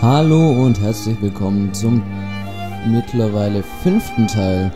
Hallo und herzlich willkommen zum mittlerweile 5. Teil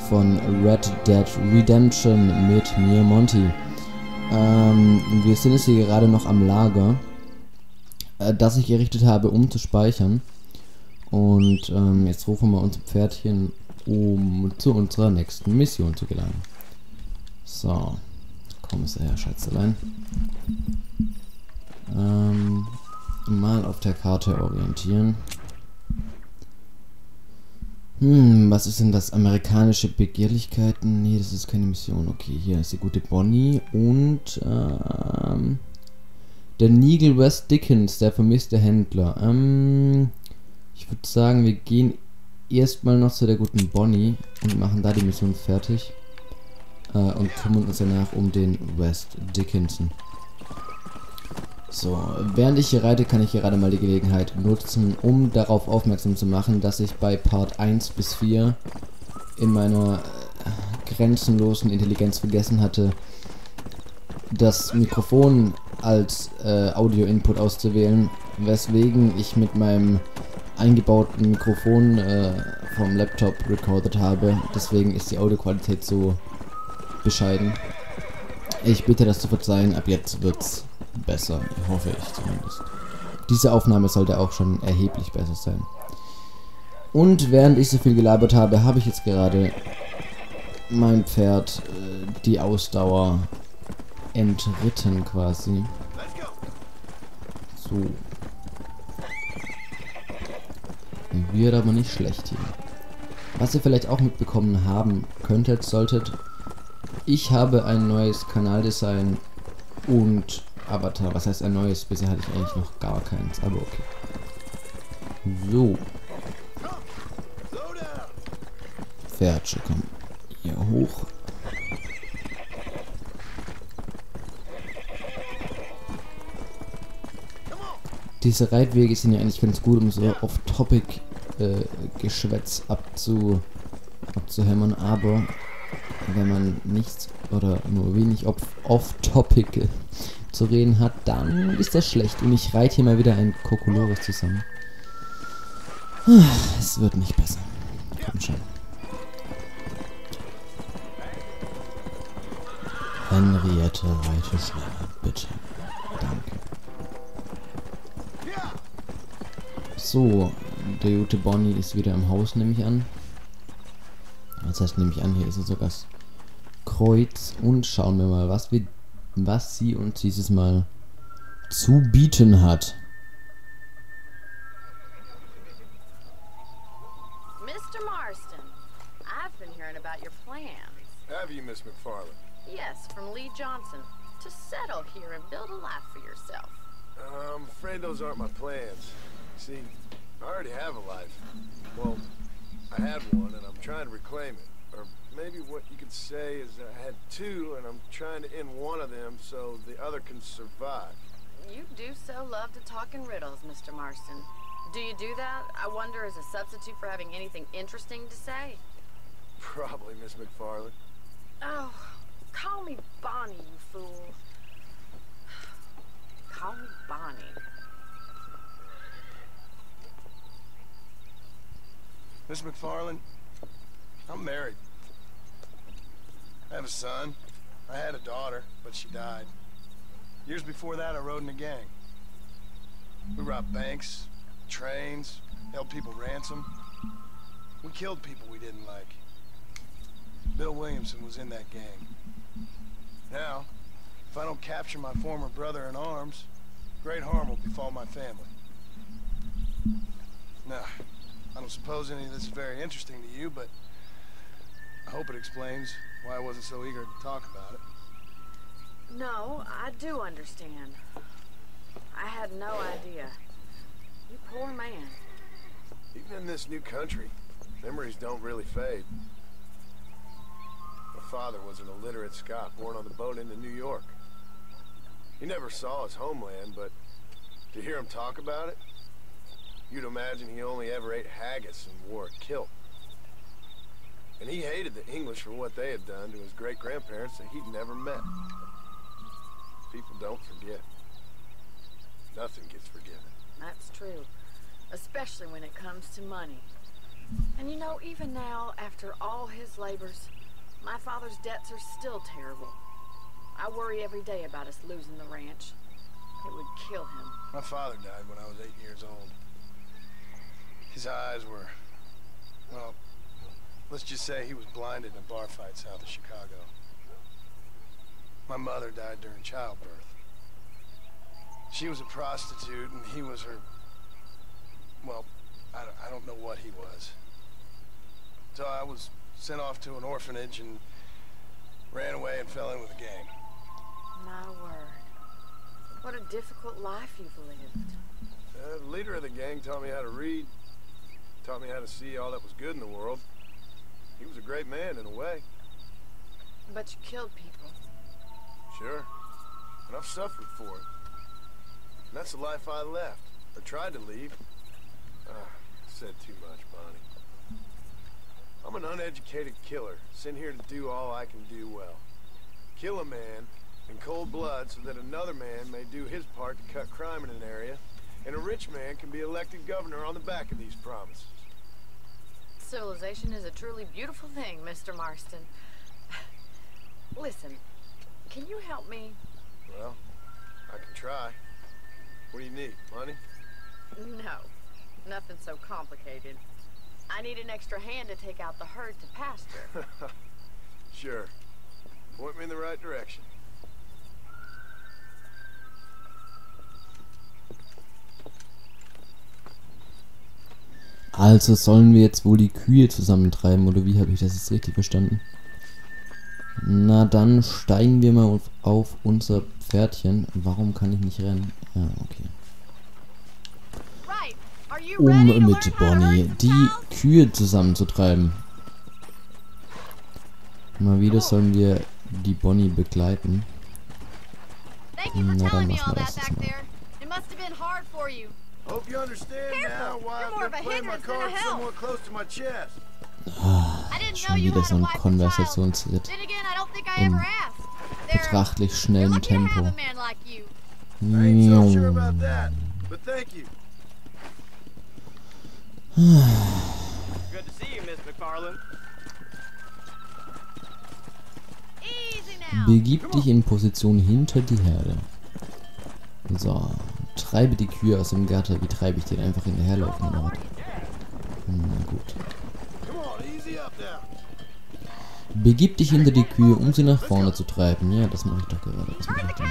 von Red Dead Redemption mit mir, Monty. Wir sind jetzt hier gerade noch am Lager, das ich errichtet habe, um zu speichern. Und jetzt rufen wir unser Pferdchen, um zu unserer nächsten Mission zu gelangen. So, komm es her, Schätzelein. Mal auf der Karte orientieren. Was ist denn das? Amerikanische Begehrlichkeiten? Nee, das ist keine Mission. Okay, hier ist die gute Bonnie und der Nigel West Dickens, der vermisste Händler. Ich würde sagen, wir gehen erstmal noch zu der guten Bonnie und machen da die Mission fertig. Und kümmern uns danach um den West Dickinson. So, während ich hier reite, kann ich gerade mal die Gelegenheit nutzen, um darauf aufmerksam zu machen, dass ich bei Part 1 bis 4 in meiner grenzenlosen Intelligenz vergessen hatte, das Mikrofon als Audio-Input auszuwählen, weswegen ich mit meinem eingebauten Mikrofon vom Laptop recorded habe. Deswegen ist die Audioqualität so bescheiden. Ich bitte das zu verzeihen, ab jetzt wird's besser, hoffe ich zumindest. Diese Aufnahme sollte auch schon erheblich besser sein. Und während ich so viel gelabert habe, habe ich jetzt gerade mein Pferd die Ausdauer entritten quasi. So. Wird aber nicht schlecht hier. Was ihr vielleicht auch mitbekommen haben solltet, ich habe ein neues Kanaldesign und Avatar. Was heißt ein neues? Bisher hatte ich eigentlich noch gar keins, aber okay. So. Pferdchen, komm hier hoch. Diese Reitwege sind ja eigentlich ganz gut, um so off-topic Geschwätz abzuhämmern, aber wenn man nichts oder nur wenig off-topic zu reden hat, dann ist das schlecht. Und ich reite hier mal wieder ein Kokolores zusammen. Es wird nicht besser. Komm schon. Henriette, reite schneller, bitte. Danke. So, der gute Bonnie ist wieder im Haus, nehme ich an. Das heißt, nehme ich an, hier ist sogar das Kreuz. Und schauen wir mal, was sie uns dieses Mal zu bieten hat. Mr. Marston, I've been hearing about your plans. Have you, Miss McFarland? Yes, from Lee Johnson, to settle here and build a life for yourself. I'm afraid those aren't my plans. See, I already have a life. Well, I had one, and I'm trying to reclaim it. Or maybe what you could say is that I had two, and I'm trying to end one of them so the other can survive. You do so love to talk in riddles, Mr. Marston. Do you do that, I wonder, as a substitute for having anything interesting to say? Probably, Miss McFarland. Oh, call me Bonnie, you fool. Call me Bonnie. Miss McFarland, I'm married. I have a son. I had a daughter, but she died. Years before that, I rode in a gang. We robbed banks, trains, held people ransom. We killed people we didn't like. Bill Williamson was in that gang. Now, if I don't capture my former brother in arms, great harm will befall my family. Now, I don't suppose any of this is very interesting to you, but I hope it explains why I wasn't so eager to talk about it. No, I do understand. I had no idea. You poor man. Even in this new country, memories don't really fade. My father was an illiterate Scot born on the boat into New York. He never saw his homeland, but to hear him talk about it, you'd imagine he only ever ate haggis and wore a kilt. And he hated the English for what they had done to his great-grandparents that he'd never met. People don't forget. Nothing gets forgiven. That's true. especially when it comes to money. And you know, even now, after all his labors, my father's debts are still terrible. I worry every day about us losing the ranch. It would kill him. My father died when I was 8 years old. His eyes were, well, let's just say he was blinded in a bar fight south of Chicago. My mother died during childbirth. She was a prostitute and he was her, well, I don't know what he was. So I was sent off to an orphanage and ran away and fell in with a gang. My word. What a difficult life you've lived. The leader of the gang taught me how to read, taught me how to see all that was good in the world. He was a great man in a way. But you killed people. Sure. And I've suffered for it. And that's the life I left, or tried to leave. Said too much, Bonnie. I'm an uneducated killer, sent here to do all I can do well. Kill a man in cold blood so that another man may do his part to cut crime in an area, and a rich man can be elected governor on the back of these promises. Civilization is a truly beautiful thing, Mr. Marston. Listen, can you help me? Well, I can try. What do you need? Money? No, nothing so complicated. I need an extra hand to take out the herd to pasture. Sure. Point me in the right direction. Also sollen wir jetzt wohl die Kühe zusammentreiben, oder wie habe ich das jetzt richtig verstanden? Na dann steigen wir mal auf unser Pferdchen. Warum kann ich nicht rennen? Ja, okay. Um mit Bonnie die Kühe zusammenzutreiben. Mal wieder sollen wir die Bonnie begleiten. Na dann machen wir das jetzt mal. Hope you understand now why I've been playing my cards somewhat close to my chest. Schon wieder so ein Konversationslied in betrachtlich schnellem Tempo. I ain't so sure about that, but thank you. Good to see you, Miss McFarland. Begib dich in Position hinter die Herde. So, treibe die Kühe aus dem Gatter. Wie treibe ich den? Einfach hinterherlaufen oder was? Na gut. Begib dich hinter die Kühe, um sie nach vorne zu treiben. Ja, das mache ich doch gerade. Das mache ich doch.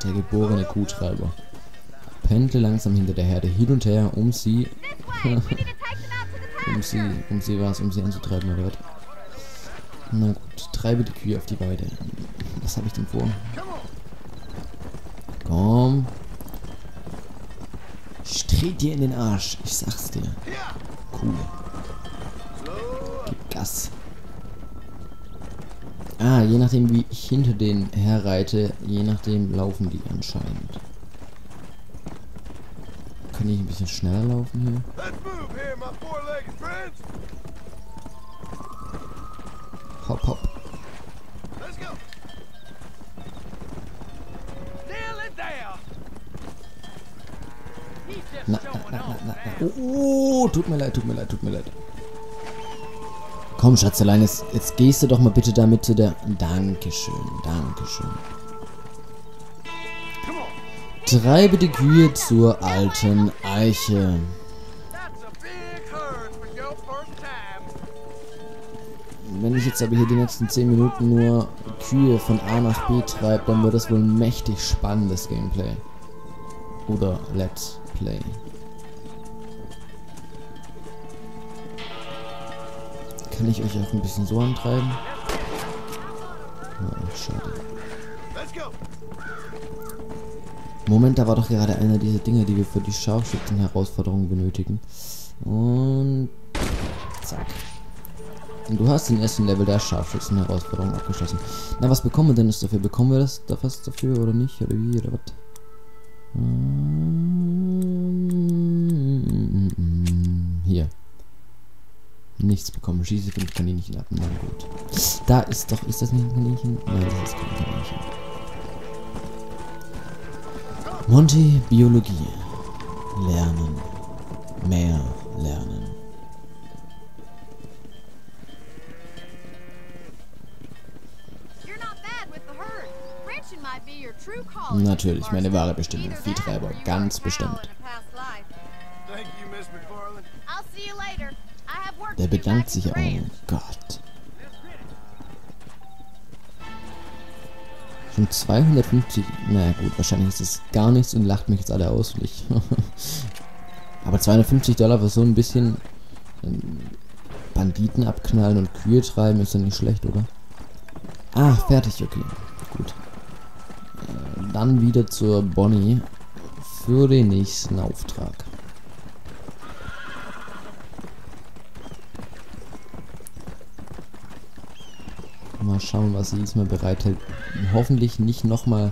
Der geborene Kuhtreiber. Pendle langsam hinter der Herde hin und her, um sie um sie anzutreiben, oder was? Na gut, treibe die Kühe auf die Weide. Was habe ich denn vor? Komm. Ich trete dir in den Arsch. Ich sag's dir. Cool. Gib Gas. Ah, je nachdem wie ich hinter denen herreite, je nachdem laufen die anscheinend. Kann ich ein bisschen schneller laufen hier? Hopp, hopp. Na. Oh, tut mir leid. Komm, Schatzelein, jetzt gehst du doch mal bitte damit zu der... Dankeschön. Treibe die Kühe zur alten Eiche. Wenn ich jetzt aber hier die nächsten 10 Minuten nur Kühe von A nach B treibe, dann wird das wohl ein mächtig spannendes Gameplay. Oder Let's Play. Kann ich euch auch ein bisschen so antreiben? Oh, schade. Moment, da war doch gerade einer dieser Dinge, die wir für die Scharfschützen-Herausforderung benötigen. Und... zack. Und du hast den ersten Level der Scharfschützen-Herausforderung abgeschlossen. Na, was bekommen wir denn jetzt dafür? Bekommen wir das da was dafür oder nicht? Oder wie? Oder was? Hier. Nichts bekommen. Schieße 5 Kaninchen ab. Na gut. Da ist doch... Ist das nicht ein Kaninchen? Nein, das ist kein Kaninchen. Monty, Biologie. Lernen. Mehr lernen. Natürlich, meine wahre Bestimmung. Viehtreiber, ganz bestimmt. Thank you, Miss McFarland. I'll see you later. I have work Der to do bedankt back sich at auch. the Oh ranch. Gott. Schon 250. Na gut, wahrscheinlich ist es gar nichts und lacht mich jetzt alle aus. Und ich aber $250 für so ein bisschen Banditen abknallen und Kühe treiben ist ja nicht schlecht, oder? Ah, fertig, okay. Gut. Dann wieder zur Bonnie für den nächsten Auftrag. Mal schauen, was sie diesmal bereithält. Hoffentlich nicht nochmal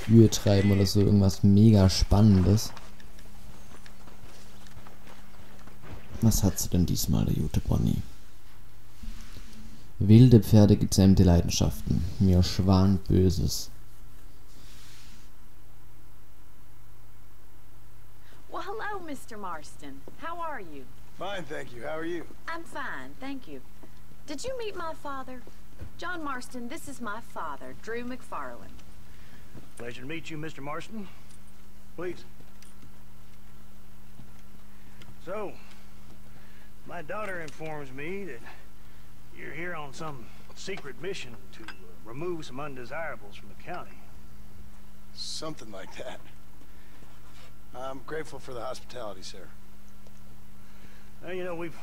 Kühe treiben oder so, irgendwas mega Spannendes. Was hat sie denn diesmal, der gute Bonnie? Wilde Pferde, gezähmte Leidenschaften. Mir schwant Böses. Well, hello, Mr. Marston. How are you? Fine, thank you. How are you? I'm fine, thank you. Did you meet my father? John Marston, this is my father, Drew McFarland. Pleasure to meet you, Mr. Marston. Please. So, my daughter informs me that you're here on some secret mission to remove some undesirables from the county. Something like that. I'm grateful for the hospitality, sir. Well, you know, we've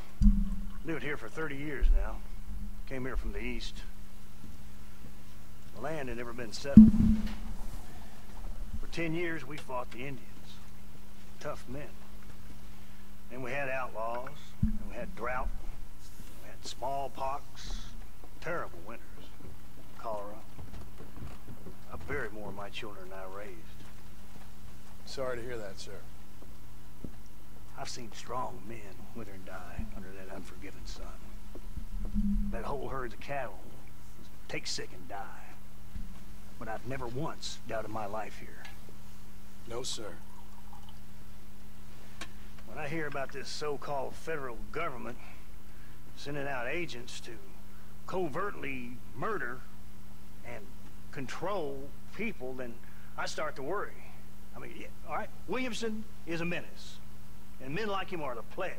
lived here for 30 years now. Came here from the east. The land had never been settled. For 10 years, we fought the Indians. Tough men. Then we had outlaws, and we had drought, we had smallpox, terrible winters, cholera. I buried more of my children than I raised. Sorry to hear that, sir. I've seen strong men wither and die under that unforgiving sun. That whole herds of cattle take sick and die. But I've never once doubted my life here. No, sir. When I hear about this so-called federal government sending out agents to covertly murder and control people, then I start to worry. I mean, yeah, all right, Williamson is a menace, and men like him are the plague.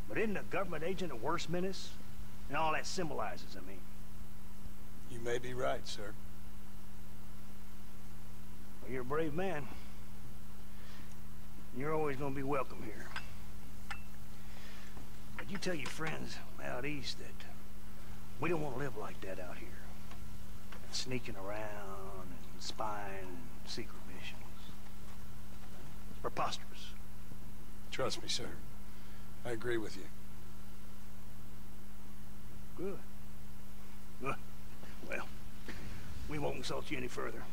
But isn't a government agent a worse menace? And all that symbolizes, I mean. You may be right, sir. Well, you're a brave man. You're always going to be welcome here. But you tell your friends out east that we don't want to live like that out here. Sneaking around and spying and secret missions. It's preposterous. Trust me, sir. I agree with you. Good. Good. Well, we won't insult you any further.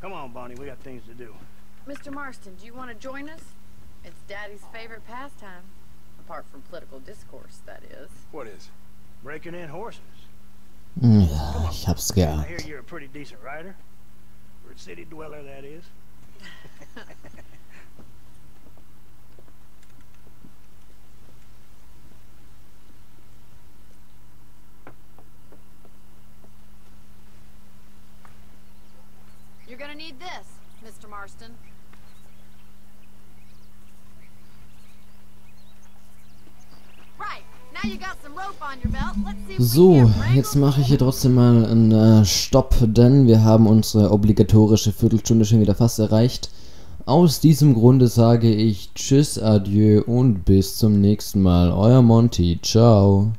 Come on, Bonnie, we got things to do. Mr. Marston, do you want to join us? It's Daddy's favorite pastime. Apart from political discourse, that is. What is? Breaking in horses. Ja, ich hab's I geahnt. hear you're a pretty decent rider. For a city dweller, that is. You're gonna need this, Mr. Marston. Right, now you got some rope on your belt. Let's see if we So, can't wrangle jetzt mache ich hier trotzdem mal einen Stopp, denn wir haben unsere obligatorische Viertelstunde schon wieder fast erreicht. Aus diesem Grunde sage ich Tschüss, Adieu und bis zum nächsten Mal. Euer Monty, ciao.